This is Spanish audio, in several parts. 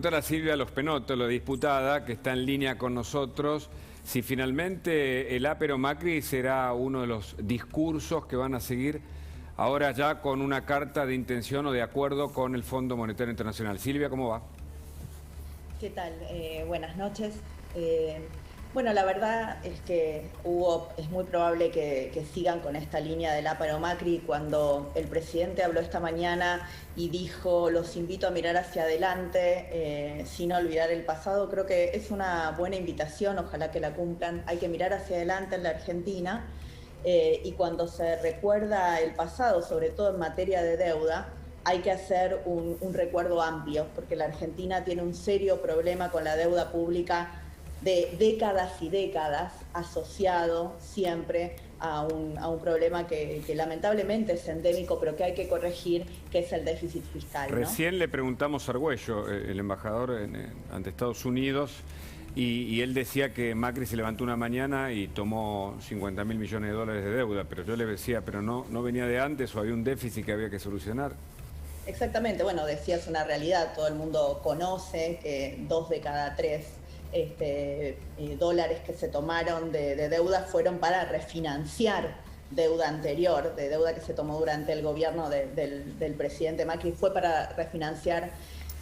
A Silvia Lospenoto, la diputada, que está en línea con nosotros, si finalmente el Apero Macri será uno de los discursos que van a seguir ahora ya con una carta de intención o de acuerdo con el Fondo Monetario Internacional. Silvia, ¿cómo va? ¿Qué tal? Buenas noches. Bueno, la verdad es que es muy probable que sigan con esta línea del Apero Macri. Cuando el presidente habló esta mañana y dijo, los invito a mirar hacia adelante sin olvidar el pasado, creo que es una buena invitación, ojalá que la cumplan. Hay que mirar hacia adelante en la Argentina y cuando se recuerda el pasado, sobre todo en materia de deuda, hay que hacer un recuerdo amplio, porque la Argentina tiene un serio problema con la deuda pública de décadas y décadas, asociado siempre a un problema que lamentablemente es endémico, pero que hay que corregir, que es el déficit fiscal, ¿no? Recién le preguntamos a Argüello, el embajador ante Estados Unidos, y él decía que Macri se levantó una mañana y tomó 50.000 millones de dólares de deuda, pero yo le decía, pero no venía de antes o había un déficit que había que solucionar. Exactamente, bueno, decías una realidad, todo el mundo conoce que 2 de cada 3 dólares que se tomaron de deuda fueron para refinanciar deuda anterior, de deuda que se tomó durante el gobierno del presidente Macri, fue para refinanciar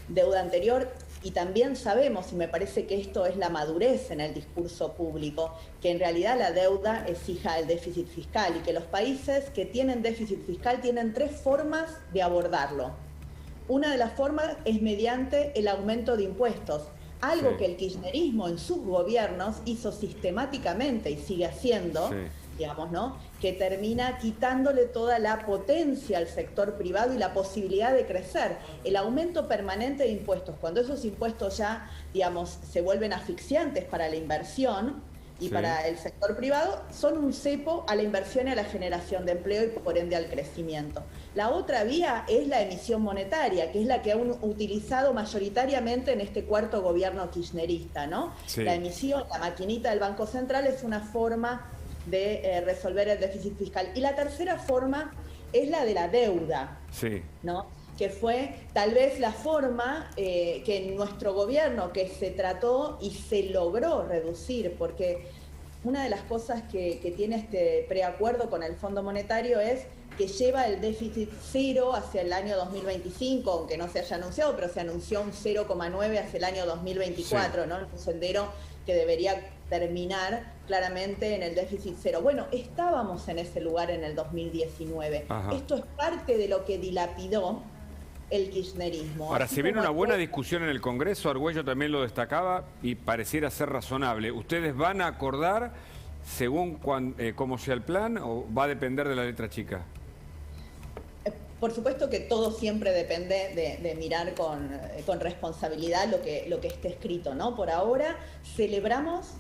deuda anterior. Y también sabemos, y me parece que esto es la madurez en el discurso público, que en realidad la deuda es hija del déficit fiscal y que los países que tienen déficit fiscal tienen 3 formas de abordarlo. Una de las formas es mediante el aumento de impuestos, algo Sí. que el kirchnerismo en sus gobiernos hizo sistemáticamente y sigue haciendo, Sí. digamos, ¿no? Que termina quitándole toda la potencia al sector privado y la posibilidad de crecer. El aumento permanente de impuestos, cuando esos impuestos ya, digamos, se vuelven asfixiantes para la inversión y Sí. para el sector privado, son un cepo a la inversión y a la generación de empleo y por ende al crecimiento. La otra vía es la emisión monetaria, que es la que han utilizado mayoritariamente en este cuarto gobierno kirchnerista, ¿no? Sí. La emisión, la maquinita del Banco Central es una forma de resolver el déficit fiscal. Y la tercera forma es la de la deuda, Sí. ¿no? Que fue tal vez la forma que en nuestro gobierno que se trató y se logró reducir, porque una de las cosas que tiene este preacuerdo con el Fondo Monetario es que lleva el déficit cero hacia el año 2025, aunque no se haya anunciado, pero se anunció un 0,9 hacia el año 2024, sí. ¿No? Un sendero que debería terminar claramente en el déficit cero. Bueno, estábamos en ese lugar en el 2019. Ajá. Esto es parte de lo que dilapidó el kirchnerismo. Ahora, se viene una buena discusión en el Congreso, Argüello también lo destacaba y pareciera ser razonable. ¿Ustedes van a acordar según cómo sea el plan o va a depender de la letra chica? Por supuesto que todo siempre depende de mirar con responsabilidad lo que esté escrito, ¿no? Por ahora celebramos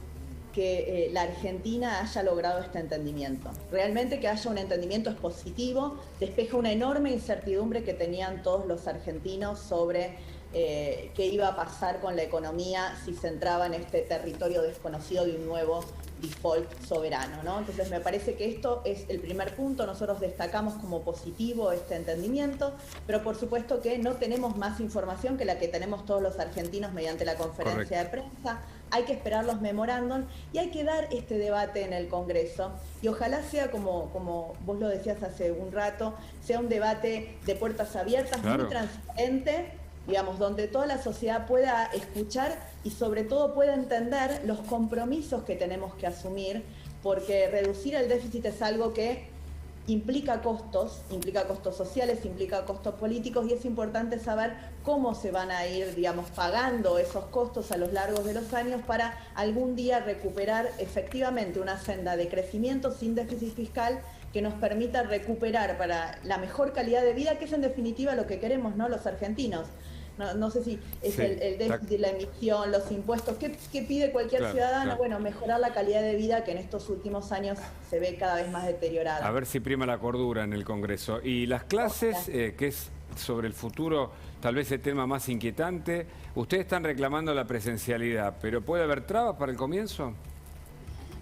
que la Argentina haya logrado este entendimiento. Realmente que haya un entendimiento es positivo, despeja una enorme incertidumbre que tenían todos los argentinos sobre qué iba a pasar con la economía si se entraba en este territorio desconocido de un nuevo default soberano, ¿no? Entonces me parece que esto es el primer punto, nosotros destacamos como positivo este entendimiento, pero por supuesto que no tenemos más información que la que tenemos todos los argentinos mediante la conferencia de prensa, hay que esperar los memorándum y hay que dar este debate en el Congreso y ojalá sea como vos lo decías hace un rato, sea un debate de puertas abiertas, claro, muy transparente, digamos, donde toda la sociedad pueda escuchar y sobre todo pueda entender los compromisos que tenemos que asumir, porque reducir el déficit es algo que implica costos sociales, implica costos políticos y es importante saber cómo se van a ir, digamos, pagando esos costos a lo largo de los años para algún día recuperar efectivamente una senda de crecimiento sin déficit fiscal que nos permita recuperar para la mejor calidad de vida, que es en definitiva lo que queremos, ¿no? Los argentinos. No sé si es sí, el déficit, la emisión, los impuestos. ¿Qué pide cualquier ciudadano? Claro. Bueno, mejorar la calidad de vida que en estos últimos años se ve cada vez más deteriorada. A ver si prima la cordura en el Congreso. Y las clases, que es sobre el futuro tal vez el tema más inquietante, ustedes están reclamando la presencialidad, pero ¿puede haber trabas para el comienzo?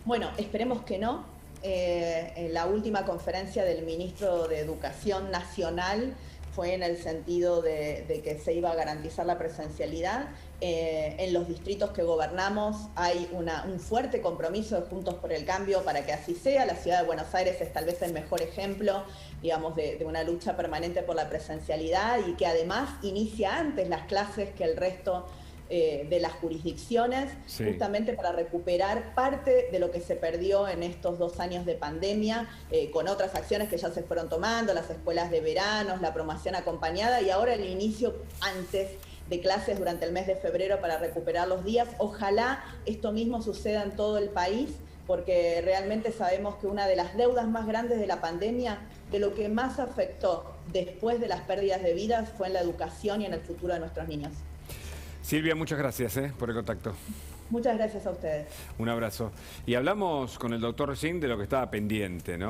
Bueno, esperemos que no. En la última conferencia del ministro de Educación Nacional fue en el sentido de que se iba a garantizar la presencialidad. En los distritos que gobernamos hay un fuerte compromiso de Juntos por el Cambio para que así sea. La ciudad de Buenos Aires es tal vez el mejor ejemplo, digamos, de una lucha permanente por la presencialidad y que además inicia antes las clases que el resto de las jurisdicciones, sí, justamente para recuperar parte de lo que se perdió en estos 2 años de pandemia, con otras acciones que ya se fueron tomando, las escuelas de verano, la promoción acompañada y ahora el inicio antes de clases durante el mes de febrero para recuperar los días. Ojalá esto mismo suceda en todo el país, porque realmente sabemos que una de las deudas más grandes de la pandemia, de lo que más afectó después de las pérdidas de vidas, fue en la educación y en el futuro de nuestros niños. Silvia, muchas gracias por el contacto. Muchas gracias a ustedes. Un abrazo. Y hablamos con el doctor recién de lo que estaba pendiente, ¿no?